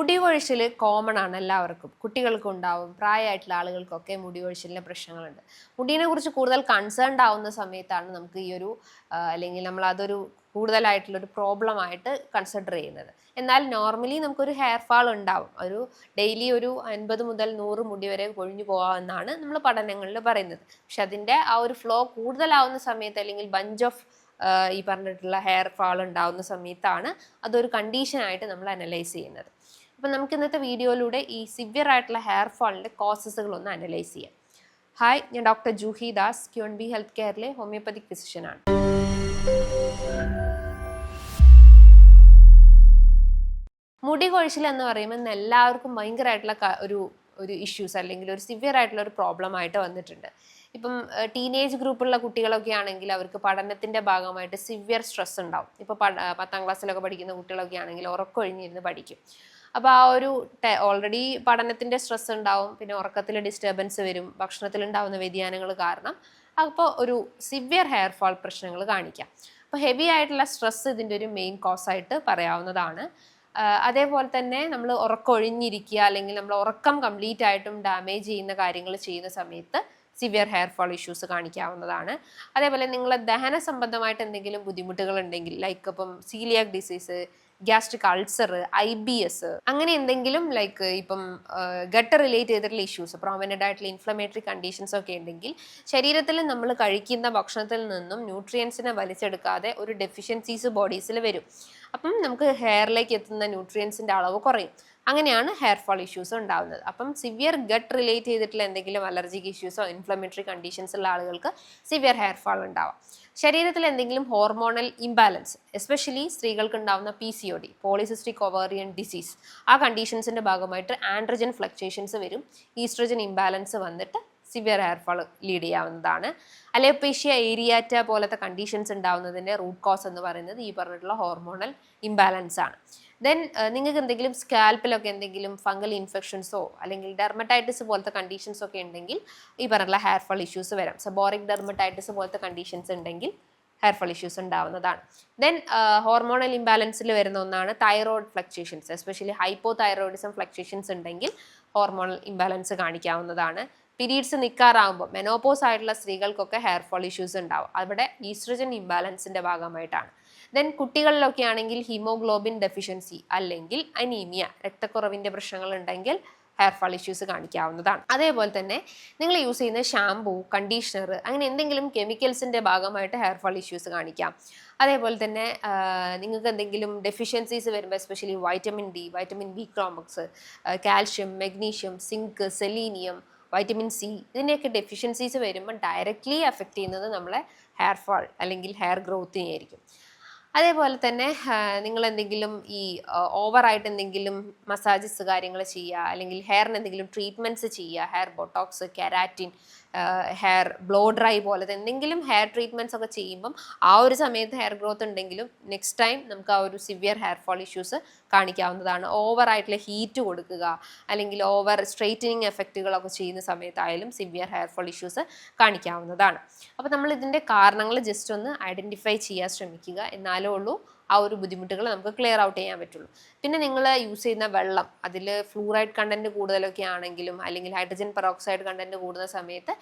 മുടി കൊഴിച്ചിൽ കോമൺ ആണ് എല്ലാവർക്കും. കുട്ടികൾക്കും ഉണ്ടാവും, പ്രായമായിട്ടുള്ള ആളുകൾക്കൊക്കെ മുടി കൊഴിച്ചിലിൻ്റെ പ്രശ്നങ്ങളുണ്ട്. മുടീനെ കുറിച്ച് കൂടുതൽ കൺസേൺഡ് ആവുന്ന സമയത്താണ് നമുക്ക് ഈ ഒരു അല്ലെങ്കിൽ നമ്മൾ അതൊരു കൂടുതലായിട്ടുള്ളൊരു പ്രോബ്ലം ആയിട്ട് കൺസിഡർ ചെയ്യുന്നത്. എന്നാൽ നോർമലി നമുക്കൊരു ഹെയർ ഫാൾ ഉണ്ടാവും. ഒരു ഡെയിലി ഒരു 50 മുതൽ 100 മുടി വരെ കൊഴിഞ്ഞു പോകാമെന്നാണ് നമ്മൾ പഠനങ്ങളിൽ പറയുന്നത്. പക്ഷെ അതിൻ്റെ ആ ഒരു ഫ്ലോ കൂടുതലാവുന്ന സമയത്ത് അല്ലെങ്കിൽ ബഞ്ച് ഓഫ് ഈ പറഞ്ഞിട്ടുള്ള ഹെയർ ഫാൾ ഉണ്ടാവുന്ന സമയത്താണ് അതൊരു കണ്ടീഷനായിട്ട് നമ്മൾ അനലൈസ് ചെയ്യുന്നത്. അപ്പം നമുക്ക് ഇന്നത്തെ വീഡിയോയിലൂടെ ഈ സിവിയർ ആയിട്ടുള്ള ഹെയർ ഫാളിൻ്റെ കോസസുകളൊന്ന് അനലൈസ് ചെയ്യാം. ഹായ്, ഞാൻ ഡോക്ടർ ജൂഹി ദാസ്, ക്യൂൺബി ഹെൽത്ത് കെയറിലെ ഹോമിയോപ്പതിക് ഫിസിഷ്യനാണ്. മുടി കൊഴിച്ചിൽ എന്ന് പറയുമ്പോൾ എല്ലാവർക്കും ഭയങ്കരമായിട്ടുള്ള ഒരു ഇഷ്യൂസ് അല്ലെങ്കിൽ ഒരു സിവിയർ ആയിട്ടുള്ള ഒരു പ്രോബ്ലം ആയിട്ട് വന്നിട്ടുണ്ട്. ഇപ്പം ടീനേജ് ഗ്രൂപ്പുള്ള കുട്ടികളൊക്കെ ആണെങ്കിൽ അവർക്ക് പഠനത്തിൻ്റെ ഭാഗമായിട്ട് സിവിയർ സ്ട്രെസ് ഉണ്ടാവും. ഇപ്പോൾ 10ാം ക്ലാസ്സിലൊക്കെ പഠിക്കുന്ന കുട്ടികളൊക്കെ ആണെങ്കിൽ ഉറക്കമൊഴിഞ്ഞിരുന്ന് പഠിക്കും. അപ്പോൾ ആ ഒരു ഓൾറെഡി പഠനത്തിൻ്റെ സ്ട്രെസ് ഉണ്ടാവും, പിന്നെ ഉറക്കത്തിൽ ഡിസ്റ്റർബൻസ് വരും, ഭക്ഷണത്തിലുണ്ടാവുന്ന വ്യതിയാനങ്ങൾ കാരണം അപ്പോൾ ഒരു സിവിയർ ഹെയർ ഫാൾ പ്രശ്നങ്ങൾ കാണിക്കാം. അപ്പോൾ ഹെവി ആയിട്ടുള്ള സ്ട്രെസ് ഇതിൻ്റെ ഒരു മെയിൻ കോസായിട്ട് പറയാവുന്നതാണ്. അതേപോലെ തന്നെ നമ്മൾ ഉറക്കമൊഴിഞ്ഞിരിക്കുക അല്ലെങ്കിൽ നമ്മൾ ഉറക്കം കംപ്ലീറ്റ് ആയിട്ടും ഡാമേജ് ചെയ്യുന്ന കാര്യങ്ങൾ ചെയ്യുന്ന സമയത്ത് സിവിയർ ഹെയർ ഫാൾ ഇഷ്യൂസ് കാണിക്കാവുന്നതാണ്. അതേപോലെ നിങ്ങൾ ദഹന സംബന്ധമായിട്ട് എന്തെങ്കിലും ബുദ്ധിമുട്ടുകൾ ഉണ്ടെങ്കിൽ, ലൈക്ക് ഇപ്പം coeliac disease, gastric ulcer, IBS, അങ്ങനെ എന്തെങ്കിലും ലൈക്ക് ഇപ്പം ഗട്ട് റിലേറ്റ് ചെയ്തിട്ടുള്ള ഇഷ്യൂസ്, പ്രോമിനൻ്റ് ആയിട്ടുള്ള ഇൻഫ്ലമേറ്ററി കണ്ടീഷൻസ് ഒക്കെ ഉണ്ടെങ്കിൽ ശരീരത്തിൽ നമ്മൾ കഴിക്കുന്ന ഭക്ഷണത്തിൽ നിന്നും ന്യൂട്രിയൻസിനെ വലിച്ചെടുക്കാതെ ഒരു ഡെഫിഷ്യൻസീസ് ബോഡീസിൽ വരും. അപ്പം നമുക്ക് ഹെയറിലേക്ക് എത്തുന്ന ന്യൂട്രിയൻസിൻ്റെ അളവ് കുറയും. അങ്ങനെയാണ് ഹെയർ ഫാൾ ഇഷ്യൂസ് ഉണ്ടാകുന്നത്. അപ്പം സിവിയർ ഗട്ട് റിലേറ്റ് ചെയ്തിട്ടുള്ള എന്തെങ്കിലും അലർജിക് ഇഷ്യൂസോ ഇൻഫ്ലമേറ്ററി കണ്ടീഷൻസ് ഉള്ള ആളുകൾക്ക് സിവിയർ ഹെയർ ഫാൾ ഉണ്ടാവാം. ശരീരത്തിൽ എന്തെങ്കിലും ഹോർമോണൽ ഇംബാലൻസ്, എസ്പെഷ്യലി സ്ത്രീകൾക്ക് ഉണ്ടാകുന്ന PCOD, പോളിസിസ്റ്റിക് ഒവേറിയൻ ഡിസീസ്, ആ കണ്ടീഷൻസിൻ്റെ ഭാഗമായിട്ട് ആൻഡ്രജൻ ഫ്ലക്ച്വേഷൻസ് വരും. ഈസ്ട്രജൻ ഇംബാലൻസ് വന്നിട്ട് സിവിയർ ഹെയർ ഫാൾ ലീഡ് ചെയ്യാവുന്നതാണ്. അലോപേഷ്യ ഏരിയാറ്റ പോലത്തെ കണ്ടീഷൻസ് ഉണ്ടാവുന്നതിൻ്റെ റൂട്ട് കോസ് എന്ന് പറയുന്നത് ഈ പറഞ്ഞിട്ടുള്ള ഹോർമോണൽ ഇംബാലൻസ് ആണ്. ദെൻ നിങ്ങൾക്ക് എന്തെങ്കിലും സ്കാൽപ്പിലൊക്കെ എന്തെങ്കിലും ഫംഗൽ ഇൻഫെക്ഷൻസോ അല്ലെങ്കിൽ ഡെർമറ്റൈറ്റിസ് പോലത്തെ കണ്ടീഷൻസോ ഒക്കെ ഉണ്ടെങ്കിൽ ഈ പറഞ്ഞിട്ടുള്ള ഹെയർ ഫാൾ ഇഷ്യൂസ് വരാം. സെബോറിക് ഡെർമറ്റൈറ്റിസ് പോലത്തെ കണ്ടീഷൻസ് ഉണ്ടെങ്കിൽ ഹെയർ ഫാൾ ഇഷ്യൂസ് ഉണ്ടാവുന്നതാണ്. ദെൻ ഹോർമോണൽ ഇംബാലൻസിൽ വരുന്ന ഒന്നാണ് thyroid fluctuations, especially hypo thyroidism fluctuations ഉണ്ടെങ്കിൽ ഹോർമോണൽ ഇംബാലൻസ് കാണിക്കാവുന്നതാണ്. പീരീഡ്സ് നിൽക്കാറാകുമ്പോൾ മെനോപോസ് ആയിട്ടുള്ള സ്ത്രീകൾക്കൊക്കെ ഹെയർ ഫാൾ ഇഷ്യൂസ് ഉണ്ടാവും. അവിടെ ഈസ്ട്രജൻ ഇംബാലൻസിൻ്റെ ഭാഗമായിട്ടാണ്. ദെൻ കുട്ടികളിലൊക്കെ ആണെങ്കിൽ ഹീമോഗ്ലോബിൻ ഡെഫിഷ്യൻസി അല്ലെങ്കിൽ അനീമിയ, രക്തക്കുറവിൻ്റെ പ്രശ്നങ്ങൾ ഉണ്ടെങ്കിൽ ഹെയർ ഫാൾ ഇഷ്യൂസ് കാണിക്കാവുന്നതാണ്. അതേപോലെ തന്നെ നിങ്ങൾ യൂസ് ചെയ്യുന്ന ഷാംപൂ, കണ്ടീഷണർ, അങ്ങനെ എന്തെങ്കിലും കെമിക്കൽസിൻ്റെ ഭാഗമായിട്ട് ഹെയർ ഫാൾ ഇഷ്യൂസ് കാണിക്കാം. അതേപോലെ തന്നെ നിങ്ങൾക്ക് എന്തെങ്കിലും ഡെഫിഷ്യൻസീസ് വരുമ്പോൾ especially vitamin D, vitamin B complex, calcium, magnesium, zinc, selenium, vitamin C, ഇതിൻ്റെയൊക്കെ ഡെഫിഷ്യൻസീസ് വരുമ്പോൾ ഡയറക്റ്റ്ലി എഫക്റ്റ് ചെയ്യുന്നത് നമ്മളെ ഹെയർ ഫാൾ അല്ലെങ്കിൽ ഹെയർ ഗ്രോത്തിനെയായിരിക്കും. അതേപോലെ തന്നെ നിങ്ങൾ എന്തെങ്കിലും ഈ ഓവറായിട്ട് എന്തെങ്കിലും മസാജസ് കാര്യങ്ങൾ ചെയ്യുക അല്ലെങ്കിൽ ഹെയറിന് എന്തെങ്കിലും ട്രീറ്റ്മെൻറ്റ്സ് ചെയ്യുക, hair botox, keratin, hair blow dry പോലത്തെ എന്തെങ്കിലും ഹെയർ ട്രീറ്റ്മെൻറ്റ്സ് ഒക്കെ ചെയ്യുമ്പം ആ ഒരു സമയത്ത് ഹെയർ ഗ്രോത്ത് ഉണ്ടെങ്കിലും നെക്സ്റ്റ് ടൈം നമുക്ക് ആ ഒരു സിവിയർ ഹെയർ ഫാൾ ഇഷ്യൂസ് കാണിക്കാവുന്നതാണ്. ഓവറായിട്ടുള്ള ഹീറ്റ് കൊടുക്കുക അല്ലെങ്കിൽ ഓവർ സ്ട്രെയിറ്റനിങ് എഫക്റ്റുകളൊക്കെ ചെയ്യുന്ന സമയത്തായാലും സിവിയർ ഹെയർ ഫാൾ ഇഷ്യൂസ് കാണിക്കാവുന്നതാണ്. അപ്പോൾ നമ്മൾ ഇതിൻ്റെ കാരണങ്ങൾ ജസ്റ്റ് ഒന്ന് ഐഡൻറ്റിഫൈ ചെയ്യാൻ ശ്രമിക്കുക, എന്നാലേ ഉള്ളൂ ആ ഒരു ബുദ്ധിമുട്ടുകൾ നമുക്ക് ക്ലിയർ ഔട്ട് ചെയ്യാൻ പറ്റുള്ളൂ. പിന്നെ നിങ്ങൾ യൂസ് ചെയ്യുന്ന വെള്ളം, അതിൽ ഫ്ലൂറൈഡ് കണ്ടൻറ്റ് കൂടുതലൊക്കെ ആണെങ്കിലും അല്ലെങ്കിൽ ഹൈഡ്രജൻ പെറോക്സൈഡ് കണ്ടൻറ്റ് കൂടുന്ന സമയത്ത്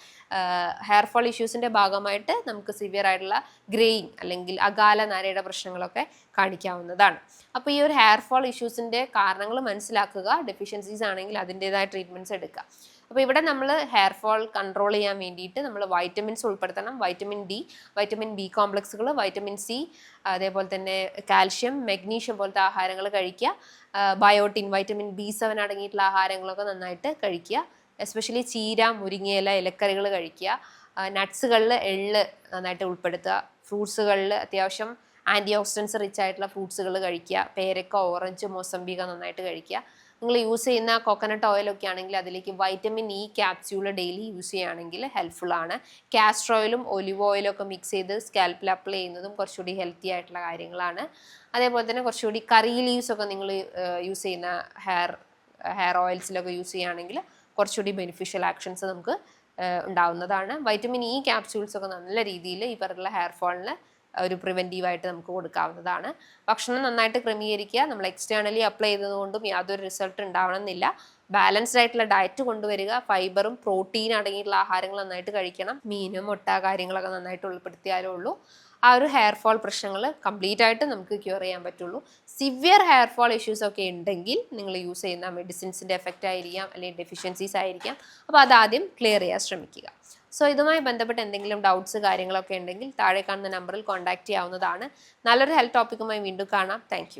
ഹെയർ ഫാൾ ഇഷ്യൂസിൻ്റെ ഭാഗമായിട്ട് നമുക്ക് സിവിയർ ആയിട്ടുള്ള ഗ്രേയിങ് അല്ലെങ്കിൽ അകാല നരയുടെ പ്രശ്നങ്ങളൊക്കെ കാണിക്കാവുന്നതാണ്. അപ്പോൾ ഈ ഒരു ഹെയർ ഫാൾ ഇഷ്യൂസിൻ്റെ കാരണങ്ങൾ മനസ്സിലാക്കുക, ഡെഫിഷ്യൻസീസ് ആണെങ്കിൽ അതിൻ്റേതായ ട്രീറ്റ്മെൻറ്റ്സ് എടുക്കുക. അപ്പോൾ ഇവിടെ നമ്മൾ ഹെയർ ഫാൾ കൺട്രോൾ ചെയ്യാൻ വേണ്ടിയിട്ട് നമ്മൾ വൈറ്റമിൻസ് ഉൾപ്പെടുത്തണം. വൈറ്റമിൻ D, വൈറ്റമിൻ B കോംപ്ലക്സുകൾ, വൈറ്റമിൻ C, അതേപോലെ തന്നെ കാൽഷ്യം, മെഗ്നീഷ്യം പോലത്തെ ആഹാരങ്ങൾ കഴിക്കുക. ബയോട്ടിൻ, വൈറ്റമിൻ B7 അടങ്ങിയിട്ടുള്ള ആഹാരങ്ങളൊക്കെ നന്നായിട്ട് കഴിക്കുക. എസ്പെഷ്യലി ചീര, മുരിങ്ങയില, ഇലക്കറികൾ കഴിക്കുക. നട്ട്സുകളിൽ എള്ള് നന്നായിട്ട് ഉൾപ്പെടുത്തുക. ഫ്രൂട്ട്സുകളിൽ അത്യാവശ്യം ആൻറ്റി ഓക്സിഡൻസ് റിച്ച് ആയിട്ടുള്ള ഫ്രൂട്ട്സുകൾ കഴിക്കുക. പേരക്ക, ഓറഞ്ച്, മൊസംബിക നന്നായിട്ട് കഴിക്കുക. നിങ്ങൾ യൂസ് ചെയ്യുന്ന കോക്കനട്ട് ഓയിലൊക്കെ ആണെങ്കിൽ അതിലേക്ക് vitamin E capsule daily use ചെയ്യുകയാണെങ്കിൽ ഹെൽപ്ഫുള്ളാണ്. കാസ്റ്റർ ഓയിലും ഒലിവ് ഓയിലും ഒക്കെ മിക്സ് ചെയ്ത് സ്കാൽപ്പിൽ അപ്ലൈ ചെയ്യുന്നതും കുറച്ചുകൂടി ഹെൽത്തി ആയിട്ടുള്ള കാര്യങ്ങളാണ്. അതേപോലെ തന്നെ കുറച്ചുകൂടി കറി ലീവ്സ് ഒക്കെ നിങ്ങൾ യൂസ് ചെയ്യുന്ന ഹെയർ ഓയിൽസിലൊക്കെ യൂസ് ചെയ്യുകയാണെങ്കിൽ കുറച്ചുകൂടി ബെനിഫിഷ്യൽ ആക്ഷൻസ് നമുക്ക് ഉണ്ടാവുന്നതാണ്. വൈറ്റമിൻ E ക്യാപ്സ്യൂൾസ് ഒക്കെ നല്ല രീതിയിൽ ഈ പറഞ്ഞുള്ള ഹെയർ ഫാളിന് ഒരു പ്രിവെൻറ്റീവായിട്ട് നമുക്ക് കൊടുക്കാവുന്നതാണ്. ഭക്ഷണം നന്നായിട്ട് ക്രമീകരിക്കുക. നമ്മൾ എക്സ്റ്റേണലി അപ്ലൈ ചെയ്തതുകൊണ്ടും യാതൊരു റിസൾട്ട് ഉണ്ടാവണമെന്നില്ല. ബാലൻസ്ഡ് ആയിട്ടുള്ള ഡയറ്റ് കൊണ്ടുവരിക. ഫൈബറും പ്രോട്ടീൻ അടങ്ങിയിട്ടുള്ള ആഹാരങ്ങൾ നന്നായിട്ട് കഴിക്കണം. മീനും മുട്ട കാര്യങ്ങളൊക്കെ നന്നായിട്ട് ഉൾപ്പെടുത്തിയാലേ ഉള്ളൂ ആ ഒരു ഹെയർ ഫോൾ പ്രശ്നങ്ങൾ കംപ്ലീറ്റ് ആയിട്ട് നമുക്ക് ക്യൂർ ചെയ്യാൻ പറ്റുള്ളൂ. സിവിയർ ഹെയർ ഫോൾ ഇഷ്യൂസ് ഒക്കെ ഉണ്ടെങ്കിൽ നിങ്ങൾ യൂസ് ചെയ്യുന്ന മെഡിസിൻസിൻ്റെ എഫക്റ്റ് ആയിരിക്കാം, അല്ലെങ്കിൽ ഡെഫിഷ്യൻസീസ് ആയിരിക്കാം. അപ്പോൾ അതാദ്യം ക്ലിയർ ചെയ്യാൻ ശ്രമിക്കുക. സോ ഇതുമായി ബന്ധപ്പെട്ട് എന്തെങ്കിലും ഡൗട്ട്സ് കാര്യങ്ങളൊക്കെ ഉണ്ടെങ്കിൽ താഴെ കാണുന്ന നമ്പറിൽ കോൺടാക്ട് ചെയ്യാവുന്നതാണ്. നല്ലൊരു ഹെൽത്ത് ടോപ്പിക്കുമായി വീണ്ടും കാണാം. താങ്ക്